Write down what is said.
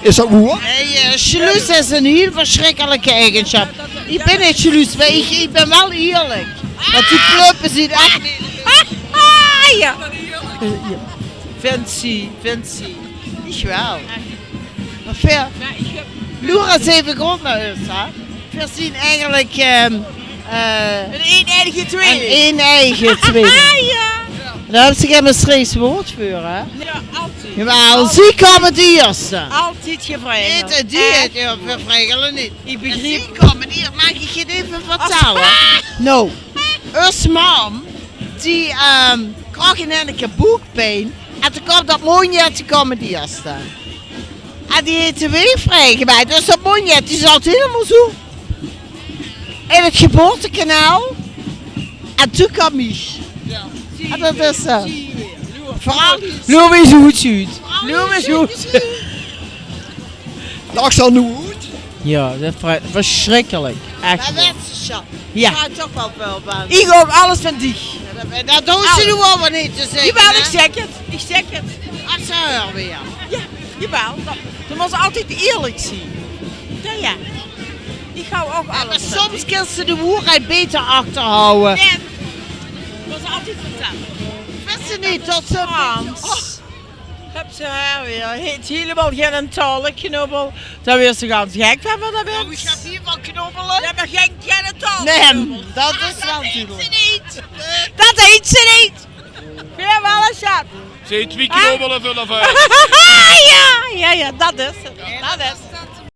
Is dat waar? Nee, jaloers is een heel verschrikkelijke eigenschap. Ik ben niet jaloers, maar ik ben wel eerlijk. Want die pluppen zien echt... Ja. Vindt ze. Ik wel. Maar veel... Loera is even grond naar ons, hè. We zien eigenlijk... Een een-eigen tweeling. Een een-eigen tweeling. Ja. Daar hebben ze geen streeks woord voor, hè. Ja, altijd. Jawel, zie komen de eerste. Altijd gevraagd. Nee, die het vreijgele niet. Ik begreep. Zie komen die, mag ik je het even vertellen? Nou, ons mam, die kreeg een boekpijn. En toen kwam dat monjet, die komen die eerste. En die heette weer vrijgemaakt. Dus dat monjet, die zat helemaal zo. In het geboortekanaal. En toen kwam Mich. Ja. En dat is zo. Vooral Loop eens hoe het ziet. Loop eens hoe het Lag ze al nu goed? Ja, dat is verschrikkelijk. Echt. Ja. Ja, toch wel veel van. Ik ook alles van dich. Dat doen ze nu wel niet te zeggen. Jawel, ik zeg het. Ik zeg het. Als ze haar weer. Ja, jawel. Je moet altijd eerlijk zijn. Ja. Ik hou ook Maar alles van soms dich. kan ze de waarheid beter achterhouden. Nee, dat is altijd vertellen. Wist ze niet tot ze Frans. Heb ze haar weer. Heet helemaal geen talenknobbel. Dan weer ze ganz gek van wat dat Ik is. ga hier van knobbelen. Ja, maar geen talenknobbel. Nee, dat is wel Dat eet duidelijk. ze niet. Dat eet ze niet. Weer wel een schat. Ze heeft 2 knobbelen vullen van. Ja, dat is het. Dat is het.